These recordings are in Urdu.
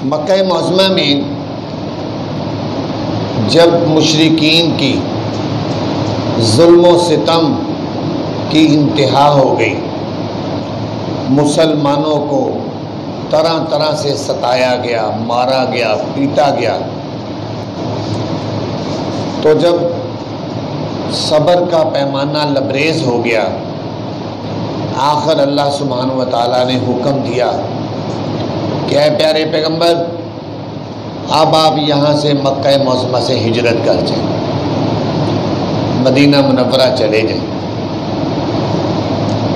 مکہ معظمہ میں جب مشرکین کی ظلم و ستم کی انتہا ہو گئی، مسلمانوں کو طرح طرح سے ستایا گیا، مارا گیا، پیٹا گیا، تو جب صبر کا پیمانہ لبریز ہو گیا، آخر اللہ سبحانہ و تعالیٰ نے حکم دیا کہ اے پیارے پیغمبر، اب آپ یہاں سے مکہ معظمہ سے ہجرت کر جائیں، مدینہ منورہ چلے جائیں۔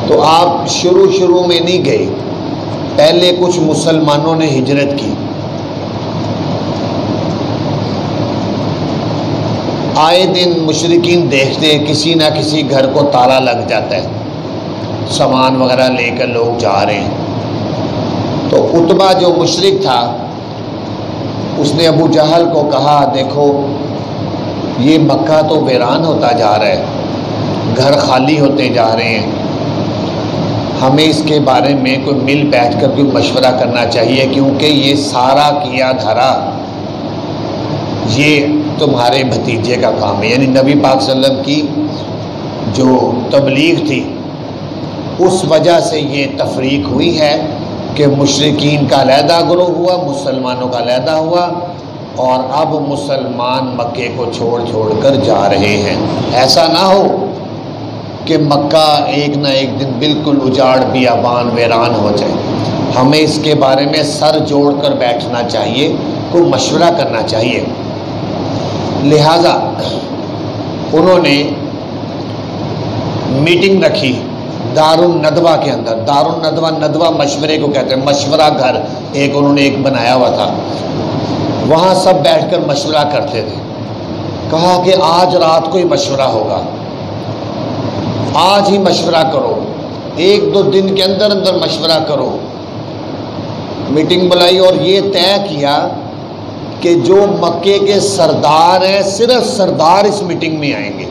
تو آپ شروع میں نہیں گئے، پہلے کچھ مسلمانوں نے ہجرت کی۔ آئے دن مشرکین دیکھتے کسی نہ کسی گھر کو تالا لگ جاتا ہے، سامان وغیرہ لے کر لوگ جا رہے ہیں۔ تو عتبہ جو مشرک تھا، اس نے ابو جہل کو کہا، دیکھو یہ مکہ تو ویران ہوتا جا رہا ہے، گھر خالی ہوتے جا رہے ہیں، ہمیں اس کے بارے میں کوئی مل بیٹھ کر کوئی مشورہ کرنا چاہیے، کیونکہ یہ سارا کیا دھرا یہ تمہارے بھتیجے کا کام ہے۔ یعنی نبی پاک صلی اللہ علیہ وسلم کی جو تبلیغ تھی، اس وجہ سے یہ تفریق ہوئی ہے کہ مشرکین کا علیحدہ گروہ ہوا، مسلمانوں کا علیحدہ ہوا، اور اب مسلمان مکے کو چھوڑ کر جا رہے ہیں۔ ایسا نہ ہو کہ مکہ ایک نہ ایک دن بالکل اجاڑ بیابان ویران ہو جائے۔ ہمیں اس کے بارے میں سر جوڑ کر بیٹھنا چاہیے، کوئی مشورہ کرنا چاہیے۔ لہٰذا انہوں نے میٹنگ رکھی دارالندوہ کے اندر۔ دارالندوہ، ندوہ مشورے کو کہتے ہیں، مشورہ گھر ایک انہوں نے ایک بنایا ہوا تھا، وہاں سب بیٹھ کر مشورہ کرتے تھے۔ کہا کہ آج رات کو ہی مشورہ ہوگا، آج ہی مشورہ کرو، ایک دو دن کے اندر اندر مشورہ کرو۔ میٹنگ بلائی اور یہ طے کیا کہ جو مکے کے سردار ہیں، صرف سردار اس میٹنگ میں آئیں گے،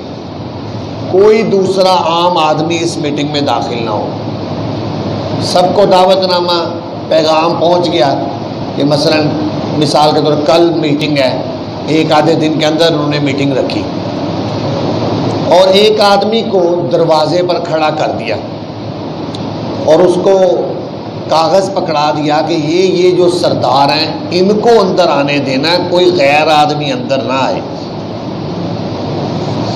کوئی دوسرا عام آدمی اس میٹنگ میں داخل نہ ہو۔ سب کو دعوت نامہ پیغام پہنچ گیا کہ مثلا مثال کے طور پر کل میٹنگ ہے، ایک آدھے دن کے اندر انہوں نے میٹنگ رکھی، اور ایک آدمی کو دروازے پر کھڑا کر دیا اور اس کو کاغذ پکڑا دیا کہ یہ جو سردار ہیں ان کو اندر آنے دینا، کوئی غیر آدمی اندر نہ آئے۔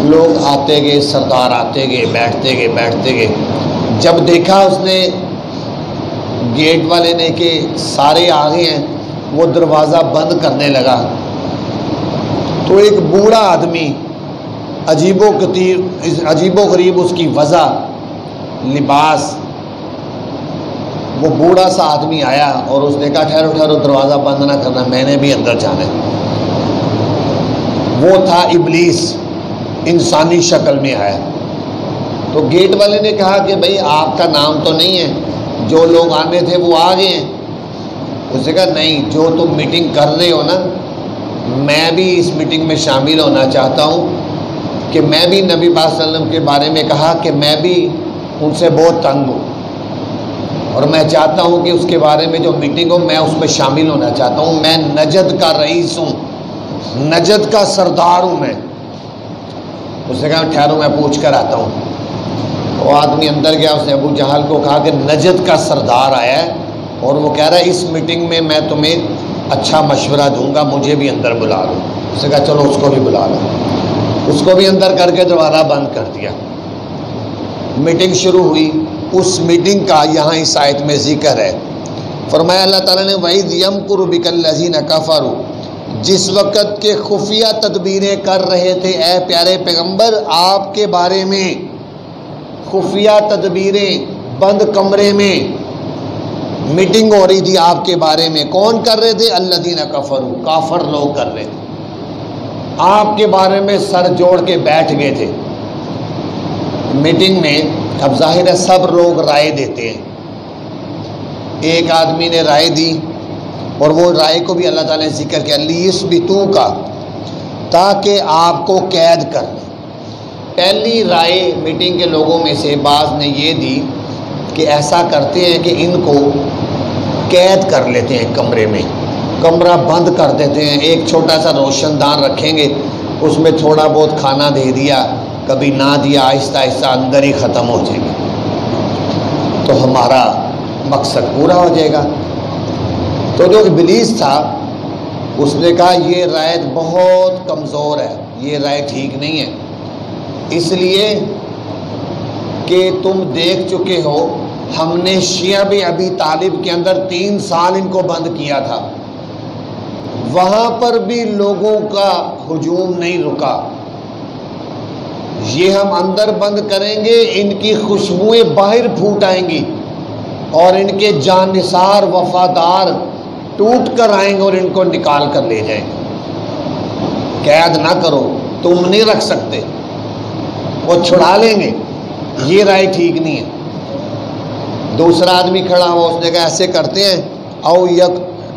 لوگ آتے گئے، سردار آتے گئے، بیٹھتے گئے۔ جب دیکھا اس نے گیٹ والے نے کہ سارے آ گئے ہیں، وہ دروازہ بند کرنے لگا، تو ایک بوڑھا آدمی، عجیب و غریب اس کی وضع، لباس، وہ بوڑھا سا آدمی آیا اور اس نے کہا ٹھہرو، دروازہ بند نہ کرنا، میں نے بھی اندر جانا ہے۔ وہ تھا ابلیس، انسانی شکل میں آیا۔ تو گیٹ والے نے کہا کہ بھئی آپ کا نام تو نہیں ہے، جو لوگ آنے تھے وہ آ گئے ہیں۔ اس نے کہا نہیں، جو تم میٹنگ کر رہے ہو نا، میں بھی اس میٹنگ میں شامل ہونا چاہتا ہوں، کہ میں بھی نبی پاک صلی اللہ علیہ وسلم کے بارے میں کہا کہ میں بھی ان سے بہت تنگ ہوں، اور میں چاہتا ہوں کہ اس کے بارے میں جو میٹنگ ہو میں اس میں شامل ہونا چاہتا ہوں۔ میں نجد کا رئیس ہوں، نجد کا سردار ہوں میں۔ اس نے کہا ٹھہرو میں پوچھ کر آتا ہوں۔ وہ آدمی اندر گیا، اس نے ابو جہل کو کہا کہ نجد کا سردار آیا ہے اور وہ کہہ رہا ہے اس میٹنگ میں میں تمہیں اچھا مشورہ دوں گا، مجھے بھی اندر بلا لو۔ اس نے کہا چلو اس کو بھی بلا لو۔ اس کو بھی اندر کر کے دروازہ بند کر دیا۔ میٹنگ شروع ہوئی۔ اس میٹنگ کا یہاں اس آیت میں ذکر ہے، فرمایا اللہ تعالیٰ نے وَإِذْ يَمْكُرُ بِكَ الَّذِينَ كَفَرُوا، جس وقت کے خفیہ تدبیریں کر رہے تھے اے پیارے پیغمبر آپ کے بارے میں، خفیہ تدبیریں، بند کمرے میں میٹنگ ہو رہی تھی آپ کے بارے میں۔ کون کر رہے تھے؟ الَّذِينَ كَفَرُوا، کافر لوگ کر رہے تھے، آپ کے بارے میں سر جوڑ کے بیٹھ گئے تھے میٹنگ میں۔ اب ظاہر ہے سب لوگ رائے دیتے ہیں، ایک آدمی نے رائے دی اور وہ رائے کو بھی اللہ تعالیٰ نے ذکر کیا، لیثبتوک، تاکہ آپ کو قید کر لیں۔ پہلی رائے میٹنگ کے لوگوں میں سے بعض نے یہ دی کہ ایسا کرتے ہیں کہ ان کو قید کر لیتے ہیں کمرے میں، کمرہ بند کر دیتے ہیں، ایک چھوٹا سا روشن دان رکھیں گے، اس میں تھوڑا بہت کھانا دے دیا، کبھی نہ دیا، آہستہ آہستہ اندر ہی ختم ہو جائے گا، تو ہمارا مقصد پورا ہو جائے گا۔ تو جو ابلیس تھا اس نے کہا یہ رائے بہت کمزور ہے، یہ رائے ٹھیک نہیں ہے، اس لیے کہ تم دیکھ چکے ہو ہم نے شیعہ ابی طالب کے اندر 3 سال ان کو بند کیا تھا، وہاں پر بھی لوگوں کا ہجوم نہیں رکا، یہ ہم اندر بند کریں گے، ان کی خوشبوئیں باہر پھوٹ آئیں گی اور ان کے جانثار وفادار ٹوٹ کر آئیں گے اور ان کو نکال کر لے جائیں گے۔ قید نہ کرو، تم نہیں رکھ سکتے، وہ چھڑا لیں گے، یہ رائے ٹھیک نہیں ہے۔ دوسرا آدمی کھڑا ہوا، اس نے کہا ایسے کرتے ہیں او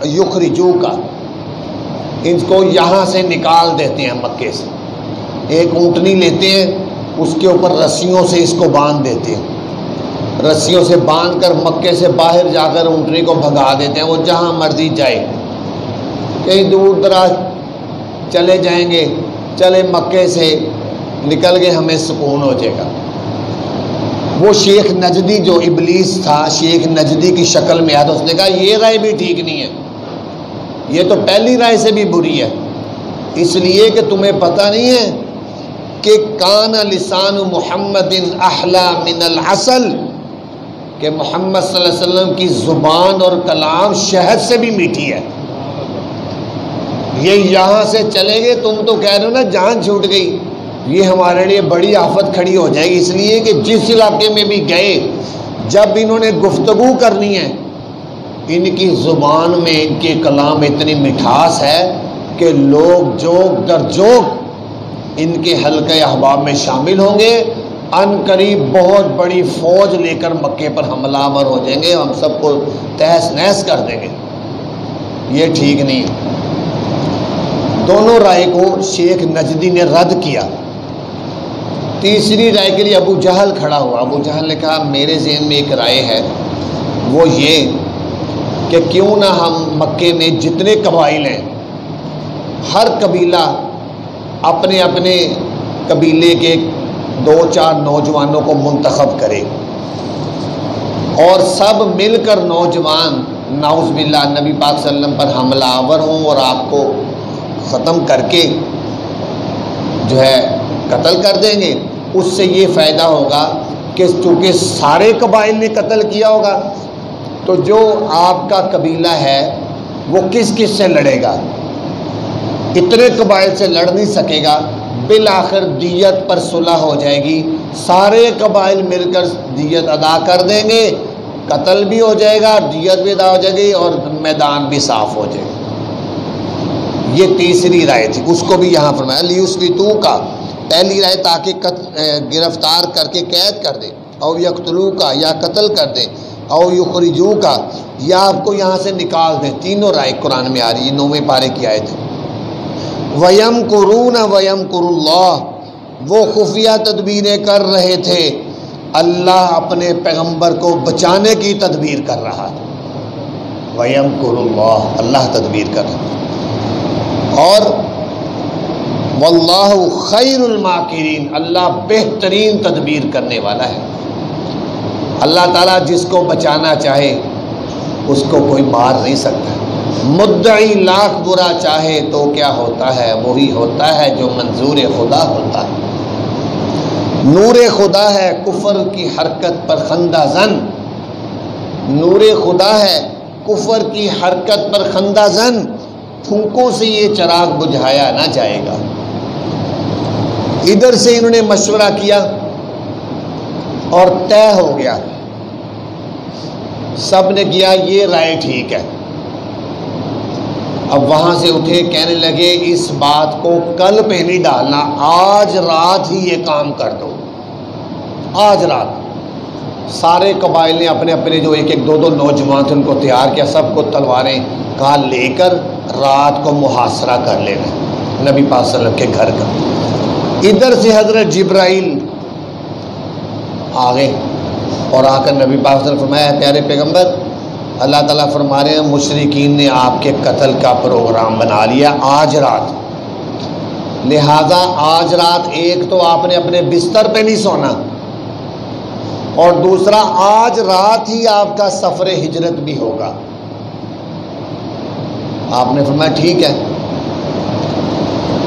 یخرجو کا، ان کو یہاں سے نکال دیتے ہیں مکے سے، ایک اونٹنی لیتے ہیں، اس کے اوپر رسیوں سے اس کو باندھ دیتے ہیں، رسیوں سے باندھ کر مکے سے باہر جا کر اونٹنی کو بھگا دیتے ہیں، وہ جہاں مرضی جائے، کہیں دور دراز چلے جائیں گے، چلے مکے سے نکل گئے، ہمیں سکون ہو جائے گا۔ وہ شیخ نجدی جو ابلیس تھا، شیخ نجدی کی شکل میں آیا، تو اس نے کہا یہ رائے بھی ٹھیک نہیں ہے، یہ تو پہلی رائے سے بھی بری ہے، اس لیے کہ تمہیں پتہ نہیں ہے کہ کان لسان محمد احلی من العسل، کہ محمد صلی اللہ علیہ وسلم کی زبان اور کلام شہد سے بھی میٹھی ہے، یہ یہاں سے چلے گئے، تم تو کہہ رہے ہو نا جان چھوٹ گئی، یہ ہمارے لیے بڑی آفت کھڑی ہو جائے گی، اس لیے کہ جس علاقے میں بھی گئے، جب انہوں نے گفتگو کرنی ہے، ان کی زبان میں ان کے کلام اتنی مٹھاس ہے کہ لوگ جوک در جوک ان کے حلقہ احباب میں شامل ہوں گے، ان قریب بہت بڑی فوج لے کر مکے پر حملہ آور ہو جائیں گے، ہم سب کو تہس نہس کر دیں گے، یہ ٹھیک نہیں ہے۔ دونوں رائے کو شیخ نجدی نے رد کیا۔ تیسری رائے کے لیے ابو جہل کھڑا ہوا، ابو جہل نے کہا میرے ذہن میں ایک رائے ہے، وہ یہ کہ کیوں نہ ہم مکے میں جتنے قبائل ہیں، ہر قبیلہ اپنے اپنے قبیلے کے 2-4 نوجوانوں کو منتخب کرے اور سب مل کر نوجوان نعوذ باللہ نبی پاک صلی اللہ علیہ وسلم پر حملہ آور ہوں اور آپ کو ختم کر کے جو ہے قتل کر دیں گے۔ اس سے یہ فائدہ ہوگا کہ چونکہ سارے قبائل نے قتل کیا ہوگا، تو جو آپ کا قبیلہ ہے وہ کس کس سے لڑے گا، اتنے قبائل سے لڑ نہیں سکے گا، بالآخر دیت پر صلح ہو جائے گی، سارے قبائل مل کر دیت ادا کر دیں گے، قتل بھی ہو جائے گا، دیت بھی ادا ہو جائے گی اور میدان بھی صاف ہو جائے گا۔ یہ تیسری رائے تھی، اس کو بھی یہاں فرمایا لیسبتو کا، پہلی رائے تاکہ گرفتار کر کے قید کر دے، او یقتلو کا یا قتل کر دے، او یخرجو کا یا آپ کو یہاں سے نکال دیں۔ تینوں رائے قرآن میں آ رہی ہے، 9ویں پارے کی آیت ہے۔ وَيَمْكُرُونَ وَيَمْكُرُ اللَّهُ، وہ خفیہ تدبیریں کر رہے تھے، اللہ اپنے پیغمبر کو بچانے کی تدبیر کر رہا تھا۔ وَيَمْكُرُ اللَّهُ، اللہ تدبیر کر رہا تھا۔ اور وَاللَّهُ خَيْرُ الْمَاكِرِينَ، اللہ بہترین تدبیر کرنے والا ہے۔ اللہ تعالیٰ جس کو بچانا چاہے اس کو کوئی مار نہیں سکتا۔ مدعی لاکھ برا چاہے تو کیا ہوتا ہے، وہی ہوتا ہے جو منظور خدا ہوتا ہے۔ نور خدا ہے کفر کی حرکت پر خندہ زن، نور خدا ہے کفر کی حرکت پر خندہ زن، پھونکوں سے یہ چراغ بجھایا نہ جائے گا۔ ادھر سے انہوں نے مشورہ کیا اور طے ہو گیا، سب نے کیا یہ رائے ٹھیک ہے۔ اب وہاں سے اٹھے، کہنے لگے اس بات کو کل پہ نہیں ڈالنا، آج رات ہی یہ کام کر دو، آج رات۔ سارے قبائل نے اپنے اپنے جو 1-2 نوجوان تھے ان کو تیار کیا، سب کو تلواریں کہا لے کر رات کو محاصرہ کر لینا نبی پاک صلی اللہ علیہ وسلم کے گھر کا۔ ادھر سے حضرت جبرائیل آ گئے اور آ کر نبی پاک صلی اللہ علیہ وسلم فرمایا پیارے پیغمبر اللہ تعالیٰ فرما رہے ہیں مشرکین نے آپ کے قتل کا پروگرام بنا لیا آج رات، لہذا آج رات ایک تو آپ نے اپنے بستر پہ نہیں سونا، اور دوسرا آج رات ہی آپ کا سفر ہجرت بھی ہوگا۔ آپ نے فرمایا ٹھیک ہے۔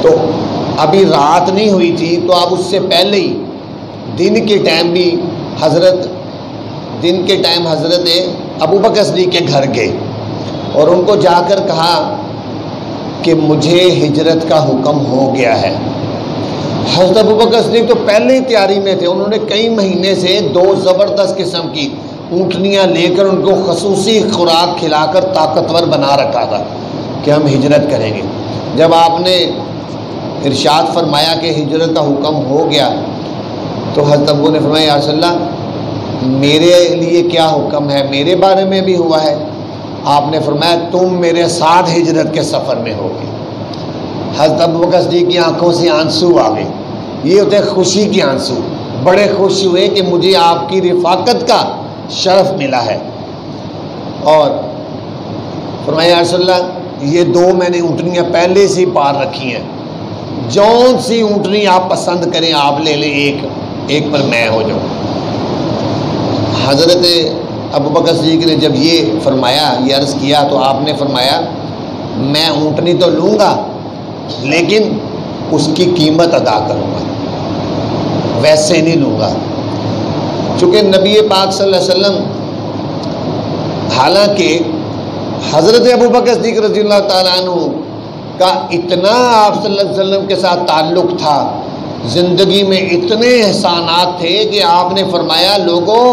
تو ابھی رات نہیں ہوئی تھی تو آپ اس سے پہلے ہی دن کے ٹائم حضرت ابو بکر صدیق کے گھر گئے اور ان کو جا کر کہا کہ مجھے ہجرت کا حکم ہو گیا ہے۔ حضرت ابو بکر صدیق تو پہلے ہی تیاری میں تھے، انہوں نے کئی مہینے سے 2 زبردست قسم کی اونٹنیاں لے کر ان کو خصوصی خوراک کھلا کر طاقتور بنا رکھا تھا کہ ہم ہجرت کریں گے۔ جب آپ نے ارشاد فرمایا کہ ہجرت کا حکم ہو گیا تو حضرت ابو نے فرمایا یا رسول اللہ میرے لیے کیا حکم ہے، میرے بارے میں بھی ہوا ہے؟ آپ نے فرمایا تم میرے ساتھ ہجرت کے سفر میں ہوگے۔ حضرت ابو بکر صدیق کی آنکھوں سے آنسو آ گئے، یہ ہوتے خوشی کے آنسو، بڑے خوش ہوئے کہ مجھے آپ کی رفاقت کا شرف ملا ہے، اور فرمایا یا رسول اللہ یہ 2 میں نے اونٹنیاں پہلے سے پار رکھی ہیں، جون سی اونٹنی آپ پسند کریں آپ لے لیں، ایک پر میں ہو جاؤں۔ حضرت ابو بکر صدیق نے جب یہ فرمایا، یہ عرض کیا، تو آپ نے فرمایا میں اونٹنی تو لوں گا لیکن اس کی قیمت ادا کروں گا، ویسے نہیں لوں گا۔ چونکہ نبی پاک صلی اللہ علیہ وسلم حالانکہ حضرت ابو بکر صدیق رضی اللہ تعالیٰ عنہ کا اتنا آپ صلی اللہ علیہ وسلم کے ساتھ تعلق تھا، زندگی میں اتنے احسانات تھے کہ آپ نے فرمایا لوگوں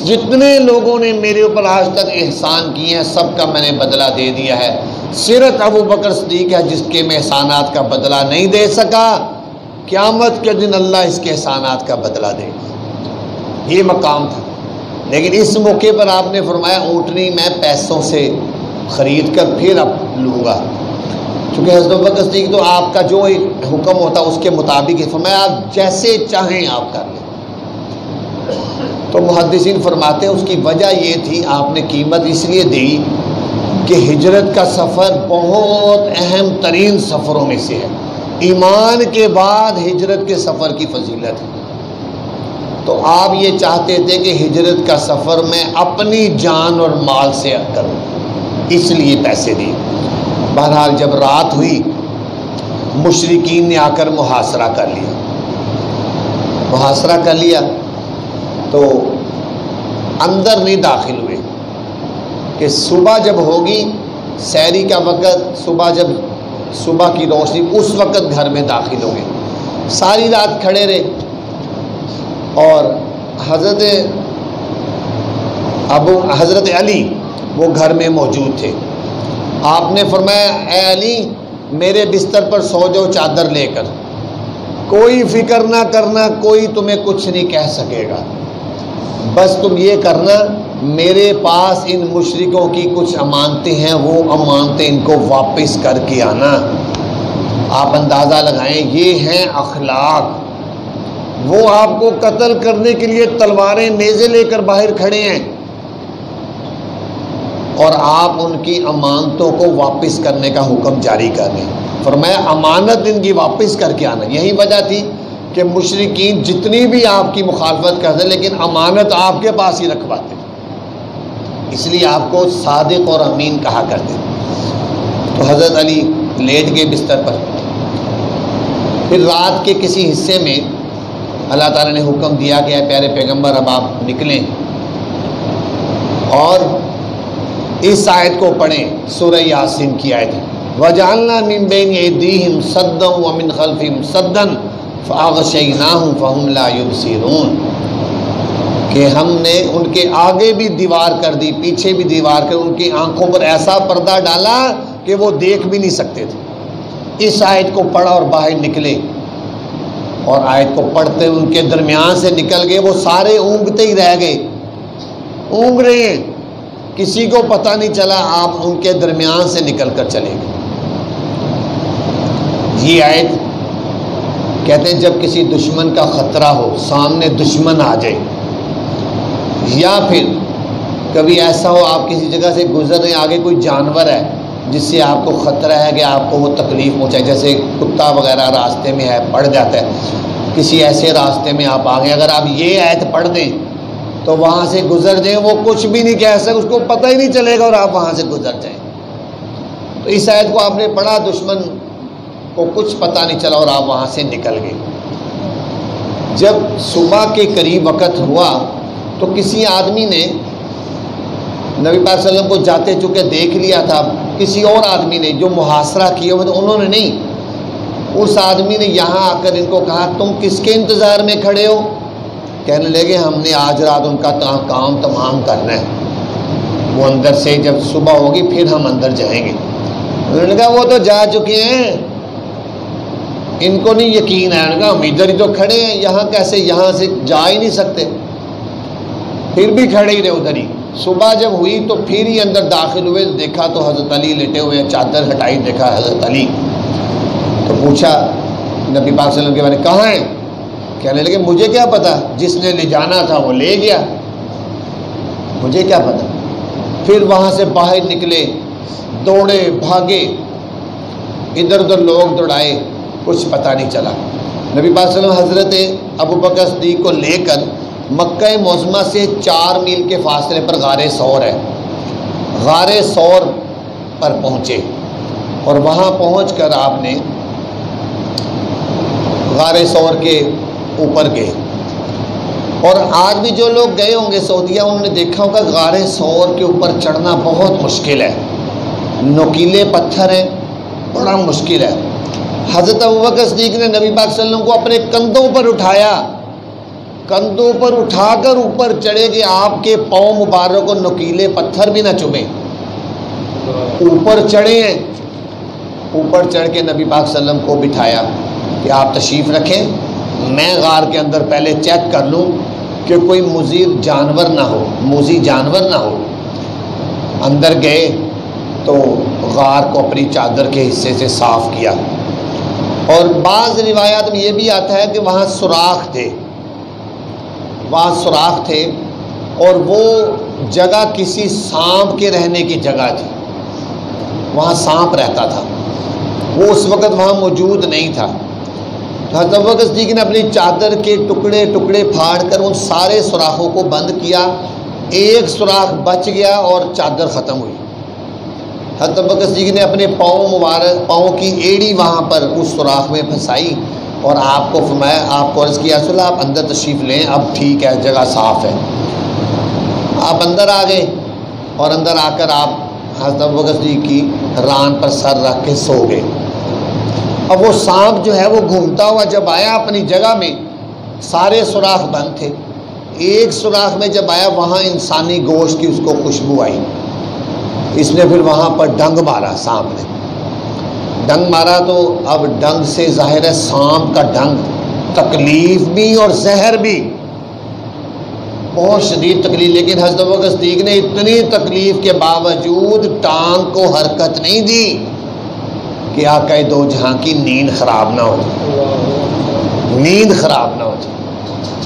جتنے لوگوں نے میرے اوپر آج تک احسان کیے ہیں سب کا میں نے بدلہ دے دیا ہے، صرف ابو بکر صدیق ہے جس کے میں احسانات کا بدلہ نہیں دے سکا، قیامت کے دن اللہ اس کے احسانات کا بدلہ دے گا۔ یہ مقام تھا، لیکن اس موقع پر آپ نے فرمایا اونٹنی میں پیسوں سے خرید کر پھر اب لوں گا، چونکہ حضرت ابو بکر صدیق تو آپ کا جو حکم ہوتا اس کے مطابق فرمایا آپ جیسے چاہیں آپ کر لیں۔ تو محدثین فرماتے ہیں اس کی وجہ یہ تھی آپ نے قیمت اس لیے دی کہ ہجرت کا سفر بہت اہم ترین سفروں میں سے ہے، ایمان کے بعد ہجرت کے سفر کی فضیلت ہے، تو آپ یہ چاہتے تھے کہ ہجرت کا سفر میں اپنی جان اور مال سے کروں، اس لیے پیسے دیے۔ بہرحال جب رات ہوئی مشرکین نے آ کر محاصرہ کر لیا تو اندر نہیں داخل ہوئے کہ صبح جب ہوگی سحری کا وقت، صبح کی روشنی اس وقت گھر میں داخل ہوں گے۔ ساری رات کھڑے رہے اور حضرت علی وہ گھر میں موجود تھے۔ آپ نے فرمایا اے علی میرے بستر پر سو جاؤ چادر لے کر، کوئی فکر نہ کرنا، کوئی تمہیں کچھ نہیں کہہ سکے گا، بس تم یہ کرنا میرے پاس ان مشرکوں کی کچھ امانتیں ہیں، وہ امانتیں ان کو واپس کر کے آنا۔ آپ اندازہ لگائیں یہ ہیں اخلاق، وہ آپ کو قتل کرنے کے لیے تلواریں نیزے لے کر باہر کھڑے ہیں اور آپ ان کی امانتوں کو واپس کرنے کا حکم جاری کر رہے ہیں۔ فرمایا امانت ان کی واپس کر کے آنا۔ یہی وجہ تھی کہ مشرکین جتنی بھی آپ کی مخالفت کرتے لیکن امانت آپ کے پاس ہی رکھواتے، اس لیے آپ کو صادق اور امین کہا کرتے۔ تو حضرت علی لیٹ گئے بستر پر۔ پھر رات کے کسی حصے میں اللہ تعالیٰ نے حکم دیا کہ اے پیارے پیغمبر اب آپ نکلیں اور اس آیت کو پڑھیں، سورہ یاسین کی آیت، وَجَعَلْنَا مِن بَيْنِ أَيْدِيهِمْ سَدًّا وَمِنْ خَلْفِهِمْ سَدًّا فَأَغْشَيْنَاهُمْ فَهُمْ لَا يُبْصِرُونَ، کہ ہم نے ان کے آگے بھی دیوار کر دی، پیچھے بھی دیوار کر، ان کی آنکھوں پر ایسا پردہ ڈالا کہ وہ دیکھ بھی نہیں سکتے تھے۔ اس آیت کو پڑھا اور باہر نکلے، اور آیت کو پڑھتے ان کے درمیان سے نکل گئے، وہ سارے اونگتے ہی رہ گئے، اونگ رہے ہیں، کسی کو پتہ نہیں چلا، آپ ان کے درمیان سے نکل کر چلے گئے۔ یہ آیت کہتے ہیں جب کسی دشمن کا خطرہ ہو، سامنے دشمن آ جائے، یا پھر کبھی ایسا ہو آپ کسی جگہ سے گزر رہے ہیں، آگے کوئی جانور ہے جس سے آپ کو خطرہ ہے کہ آپ کو وہ تکلیف پہنچائے، جیسے کتا وغیرہ راستے میں ہے پڑ جاتا ہے، کسی ایسے راستے میں آپ آ گئے، اگر آپ یہ آیت پڑھ دیں تو وہاں سے گزر جائیں، وہ کچھ بھی نہیں کہہ سکے، اس کو پتہ ہی نہیں چلے گا اور آپ وہاں سے گزر جائیں۔ تو اس آیت کو آپ نے پڑھا، دشمن کو کچھ پتہ نہیں چلا اور آپ وہاں سے نکل گئے۔ جب صبح کے قریب وقت ہوا تو کسی آدمی نے نبی پاک صلی اللہ علیہ وسلم کو جاتے چکے دیکھ لیا تھا، کسی اور آدمی نے جو محاصرہ کیا ہوا تھا انہوں نے نہیں، اس آدمی نے یہاں آ کر ان کو کہا تم کس کے انتظار میں کھڑے ہو؟ کہنے لگے ہم نے آج رات ان کا کام تمام کرنا ہے، وہ اندر سے جب صبح ہوگی پھر ہم اندر جائیں گے۔ انہوں نے کہا وہ تو جا چکے ہیں، ان کو نہیں یقین ہے، انہوں نے کہا ہم ادھر ہی تو کھڑے ہیں، یہاں کیسے، یہاں سے جا ہی نہیں سکتے، پھر بھی کھڑے ہی رہے ادھر ہی۔ صبح جب ہوئی تو پھر ہی اندر داخل ہوئے، دیکھا تو حضرت علی لیٹے ہوئے ہیں، چادر ہٹائی دیکھا حضرت علی، تو پوچھا نبی پاک صلی اللہ علیہ وسلم کے بارے میں، کہاں ہیں؟ کہنے لگے مجھے کیا پتا، جس نے لے جانا تھا وہ لے گیا، مجھے کیا پتا۔ پھر وہاں سے باہر نکلے، دوڑے بھاگے، ادھر ادھر لوگ دوڑائے، کچھ پتہ نہیں چلا۔ نبی پاک صلی اللہ علیہ وسلم حضرت ابوبکر صدیق کو لے کر مکہ معظمہ سے 4 میل کے فاصلے پر غار ثور ہے، غار ثور پر پہنچے، اور وہاں پہنچ کر آپ نے غار ثور کے اوپر گئے۔ اور آج بھی جو لوگ گئے ہوں گے سعودیہ، انہوں نے دیکھا ہوگا غار ثور کے اوپر چڑھنا بہت مشکل ہے، نوکیلے پتھر ہیں، بڑا مشکل ہے۔ حضرت ابوبکر صدیق نے نبی پاک صلی اللہ علیہ وسلم کو اپنے کندھوں پر اٹھایا، کندھوں پر اٹھا کر اوپر چڑھے کہ آپ کے پاؤں مبارک کو نوکیلے پتھر بھی نہ چبھیں۔ اوپر چڑھے ہیں، اوپر چڑھ کے نبی پاک صلی اللہ علیہ وسلم کو بٹھایا کہ آپ تشریف رکھیں، میں غار کے اندر پہلے چیک کر لوں کہ کوئی مضر جانور نہ ہو، موذی جانور نہ ہو۔ اندر گئے تو غار کو اپنی چادر کے حصے سے صاف کیا، اور بعض روایات میں یہ بھی آتا ہے کہ وہاں سوراخ تھے، وہاں سوراخ تھے، اور وہ جگہ کسی سانپ کے رہنے کی جگہ تھی، وہاں سانپ رہتا تھا، وہ اس وقت وہاں موجود نہیں تھا۔ تو حضرت ابوبکر صدیق نے اپنی چادر کے ٹکڑے ٹکڑے پھاڑ کر ان سارے سوراخوں کو بند کیا، ایک سوراخ بچ گیا اور چادر ختم ہوئی۔ حضرت ابوبکر صدیق نے اپنے پاؤں مبارک، پاؤں کی ایڑی وہاں پر اس سوراخ میں پھنسائی، اور آپ کو فرمایا، آپ کو عرض کیا رسول اللہ آپ اندر تشریف لیں، اب ٹھیک ہے، جگہ صاف ہے۔ آپ اندر آ گئے، اور اندر آ کر آپ حضرت ابوبکر صدیق کی ران پر سر رکھ کے سو گئے۔ اب وہ سانپ جو ہے وہ گھومتا ہوا جب آیا اپنی جگہ میں، سارے سوراخ بند تھے، ایک سوراخ میں جب آیا وہاں انسانی گوشت کی اس کو خوشبو آئی، اس نے پھر وہاں پر ڈنگ مارا، سانپ نے ڈنگ مارا، تو اب ڈنگ سے ظاہر ہے سانپ کا ڈنگ تکلیف بھی اور زہر بھی، بہت شدید تکلیف، لیکن حضرت ابوبکر صدیق نے اتنی تکلیف کے باوجود ٹانگ کو حرکت نہیں دی کہ آقا دو جہاں کی نیند خراب نہ ہو جائے، نیند خراب نہ ہو جائے۔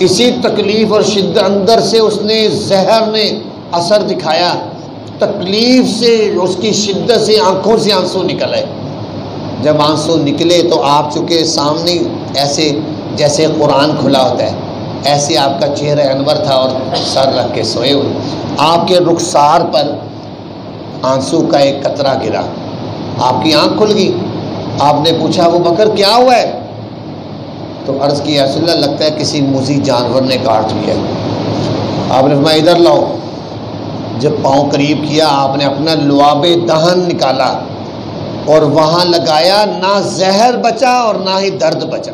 اسی تکلیف اور شدت اندر سے اس نے، زہر نے اثر دکھایا، تکلیف سے، اس کی شدت سے آنکھوں سے آنسو نکل آئے۔ جب آنسو نکلے تو آپ چونکہ سامنے ایسے جیسے قرآن کھلا ہوتا ہے ایسے آپ کا چہرہ انور تھا اور سر رکھ کے سوئے ہوئے، آپ کے رخسار پر آنسو کا ایک قطرہ گرا، آپ کی آنکھ کھل گئی۔ آپ نے پوچھا ابو بکر کیا ہوا ہے؟ تو عرض کی یا رسول اللہ لگتا ہے کسی موذی جانور نے کاٹ لیا ہے۔ آپ نے فرمایا ادھر لاؤ۔ جب پاؤں قریب کیا آپ نے اپنا لعاب دہن نکالا اور وہاں لگایا، نہ زہر بچا اور نہ ہی درد بچا،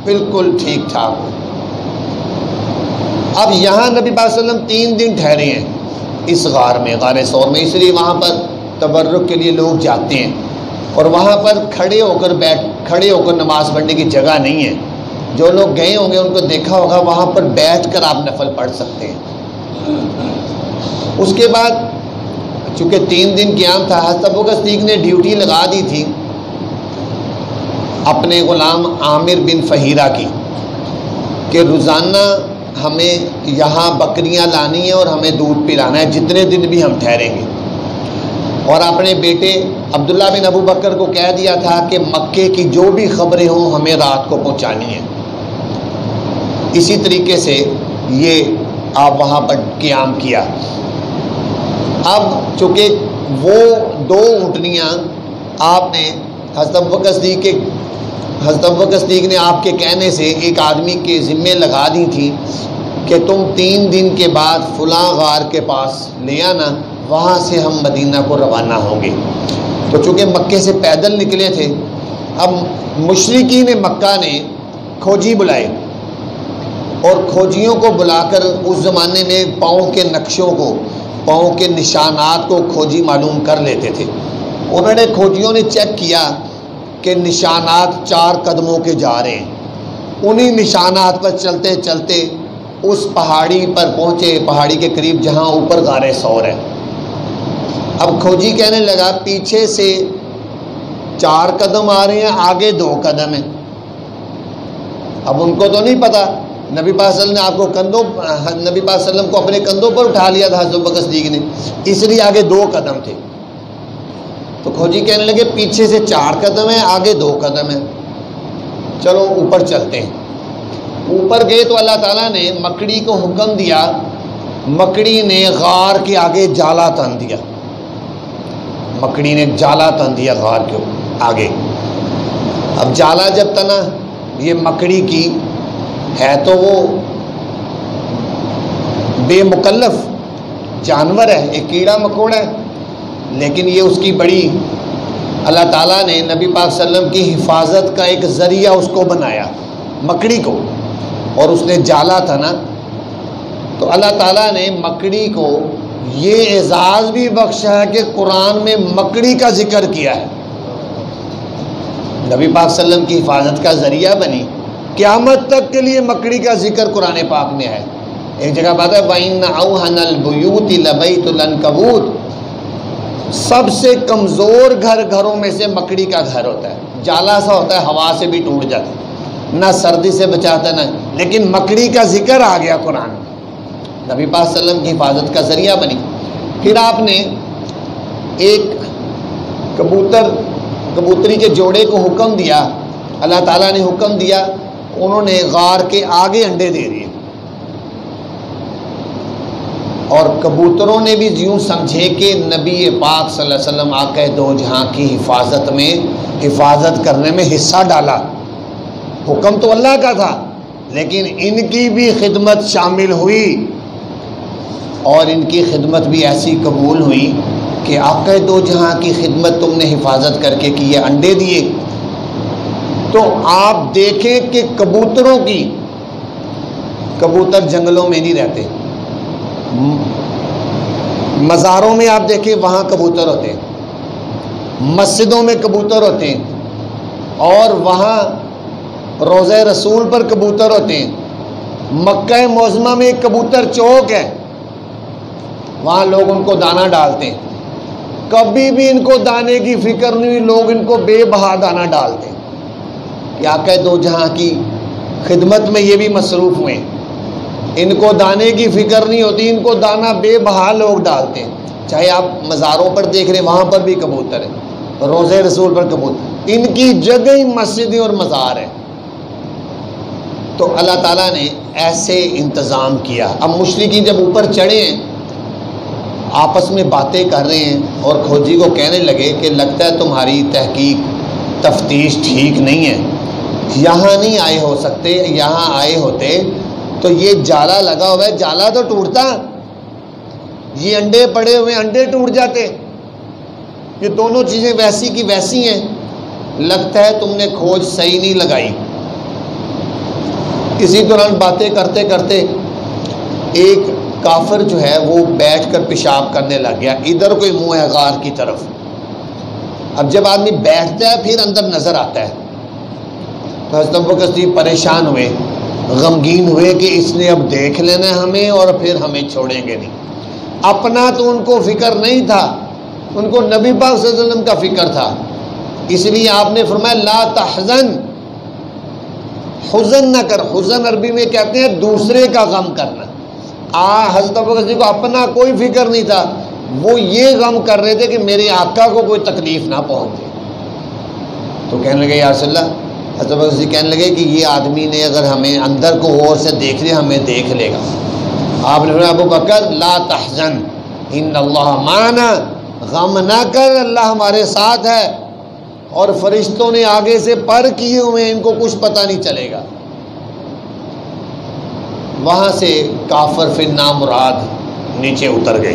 بالکل ٹھیک ٹھاک۔ اب یہاں نبی پاک صلی اللہ علیہ وسلم 3 دن ٹھہرے ہیں اس غار میں، غار ثور میں، اس لیے وہاں پر تبرک کے لیے لوگ جاتے ہیں، اور وہاں پر کھڑے ہو کر نماز پڑھنے کی جگہ نہیں ہے۔ جو لوگ گئے ہوں گے ان کو دیکھا ہوگا وہاں پر بیٹھ کر آپ نفل پڑھ سکتے ہیں۔ اس کے بعد چونکہ 3 دن قیام تھا، حضرت ابوبکر صدیق نے ڈیوٹی لگا دی تھی، اپنے غلام عامر بن فہیرہ کی کہ روزانہ ہمیں یہاں بکریاں لانی ہیں اور ہمیں دودھ پلانا ہے جتنے دن بھی ہم ٹھہریں گے، اور اپنے بیٹے عبداللہ بن ابو بکر کو کہہ دیا تھا کہ مکے کی جو بھی خبریں ہوں ہمیں رات کو پہنچانی ہیں۔ اسی طریقے سے یہ آپ وہاں پر قیام کیا۔ اب چونکہ وہ 2 اونٹنیاں آپ نے حضرت ابوبکر صدیق نے آپ کے کہنے سے ایک آدمی کے ذمے لگا دی تھی کہ تم 3 دن کے بعد فلاں غار کے پاس لے آنا، وہاں سے ہم مدینہ کو روانہ ہوں گے۔ تو چونکہ مکے سے پیدل نکلے تھے، اب مشرکین مکہ نے کھوجی بلائے، اور کھوجیوں کو بلا کر اس زمانے میں پاؤں کے نقشوں کو، پاؤں کے نشانات کو کھوجی معلوم کر لیتے تھے۔ انہوں نے کھوجیوں نے چیک کیا کہ نشانات 4 قدموں کے جا رہے ہیں۔ انہی نشانات پر چلتے چلتے اس پہاڑی پر پہنچے، پہاڑی کے قریب جہاں اوپر غار ثور ہے۔ اب کھوجی کہنے لگا پیچھے سے 4 قدم آ رہے ہیں، آگے 2 قدم ہیں۔ اب ان کو تو نہیں پتا، نبی پاک صلی اللہ علیہ وسلم نے نبی پاک صلی اللہ علیہ وسلم کو اپنے کندھوں پر اٹھا لیا تھا حضرت ابوبکر صدیق نے، اس لیے آگے 2 قدم تھے۔ تو کھوجی کہنے لگے پیچھے سے 4 قدم ہیں، آگے 2 قدم ہیں، چلو اوپر چلتے ہیں۔ اوپر گئے تو اللہ تعالیٰ نے مکڑی کو حکم دیا، مکڑی نے غار کے آگے جالا تن دیا، مکڑی نے جالا تن دیا غار کے آگے۔ اب جالا جب تنا، یہ مکڑی کی ہے تو وہ بے مکلف جانور ہے، ایک کیڑا مکوڑا ہے، لیکن یہ اس کی بڑی، اللہ تعالیٰ نے نبی پاک صلی اللہ علیہ وسلم کی حفاظت کا ایک ذریعہ اس کو بنایا، مکڑی کو، اور اس نے جالا تھا نا، تو اللہ تعالیٰ نے مکڑی کو یہ اعزاز بھی بخشا ہے کہ قرآن میں مکڑی کا ذکر کیا ہے، نبی پاک صلی اللہ علیہ وسلم کی حفاظت کا ذریعہ بنی۔ قیامت تک کے لیے مکڑی کا ذکر قرآن پاک میں ہے۔ ایک جگہ بات ہے وَإِنَّ أَوْهَنَ الْبُيُوتِ لَبَيْتُ الْعَنكَبُوتِ، سب سے کمزور گھروں میں سے مکڑی کا گھر ہوتا ہے، جالا سا ہوتا ہے، ہوا سے بھی ٹوٹ جاتا ہے، نہ سردی سے بچاتا نہ، لیکن مکڑی کا ذکر آ گیا قرآن میں، نبی پاک صلی اللہ علیہ وسلم کی حفاظت کا ذریعہ بنی۔ پھر آپ نے ایک کبوتری کے جوڑے کو حکم دیا، اللہ تعالیٰ نے حکم دیا، انہوں نے غار کے آگے انڈے دے دیے، اور کبوتروں نے بھی یوں سمجھے کہ نبی پاک صلی اللہ علیہ وسلم آقا دو جہاں کی حفاظت کرنے میں حصہ ڈالا۔ حکم تو اللہ کا تھا، لیکن ان کی بھی خدمت شامل ہوئی، اور ان کی خدمت بھی ایسی قبول ہوئی کہ آقا دو جہاں کی خدمت تم نے حفاظت کر کے کی ہے، انڈے دیے۔ تو آپ دیکھیں کہ کبوتر جنگلوں میں نہیں رہتے، مزاروں میں آپ دیکھیں وہاں کبوتر ہوتے ہیں، مسجدوں میں کبوتر ہوتے ہیں، اور وہاں روضہ رسول پر کبوتر ہوتے ہیں، مکہ معظمہ میں ایک کبوتر چوک ہے، وہاں لوگ ان کو دانہ ڈالتے ہیں، کبھی بھی ان کو دانے کی فکر نہیں ہوئی، لوگ ان کو بے بہا دانہ ڈالتے ہیں کہ آقا دو جہاں کی خدمت میں یہ بھی مصروف ہوئے، ان کو دانے کی فکر نہیں ہوتی، ان کو دانہ بے بہا لوگ ڈالتے ہیں۔ چاہے آپ مزاروں پر دیکھ رہے ہیں وہاں پر بھی کبوتر ہے، روضہ رسول پر کبوتر، ان کی جگہ ہی مسجدیں اور مزار ہے۔ تو اللہ تعالیٰ نے ایسے انتظام کیا۔ اب مشرکین جب اوپر چڑھے ہیں، آپس میں باتیں کر رہے ہیں، اور کھوجی کو کہنے لگے کہ لگتا ہے تمہاری تحقیق تفتیش ٹھیک نہیں ہے، یہاں نہیں آئے ہو سکتے، یہاں آئے ہوتے تو یہ جالا لگا ہوا ہے، جالا تو ٹوٹتا، یہ انڈے پڑے ہوئے انڈے ٹوٹ جاتے، یہ دونوں چیزیں ویسی کی ویسی ہیں، لگتا ہے تم نے کھوج صحیح نہیں لگائی۔ اسی دوران باتیں کرتے کرتے ایک کافر جو ہے وہ بیٹھ کر پیشاب کرنے لگ گیا، ادھر کوئی منہ ہے غار کی طرف۔ اب جب آدمی بیٹھتا ہے پھر اندر نظر آتا ہے، تو حضرت ابوبکر صدیق پریشان ہوئے، غمگین ہوئے کہ اس نے اب دیکھ لینا ہے ہمیں اور پھر ہمیں چھوڑیں گے نہیں۔ اپنا تو ان کو فکر نہیں تھا، ان کو نبی پاک صلی اللہ علیہ وسلم کا فکر تھا، اس لیے آپ نے فرمایا لا تحزن، حزن نہ کر. حزن عربی میں کہتے ہیں دوسرے کا غم کرنا. حضرت ابوبکر کو اپنا کوئی فکر نہیں تھا، وہ یہ غم کر رہے تھے کہ میرے آقا کو کوئی تکلیف نہ پہنچے. تو کہنے لگے یا رسول اللہ، حضرت ابوبکر کہنے لگے کہ یہ آدمی نے اگر ہمیں اندر کو غور سے دیکھ لیا ہمیں دیکھ لے گا. آپ نے فرمایا ابوبکر لا تحزن ان اللہ معنا، غم نہ کر، اللہ ہمارے ساتھ ہے. اور فرشتوں نے آگے سے پر کیے ہوئے ہیں، ان کو کچھ پتہ نہیں چلے گا. وہاں سے کافر فی النار مراد نیچے اتر گئے.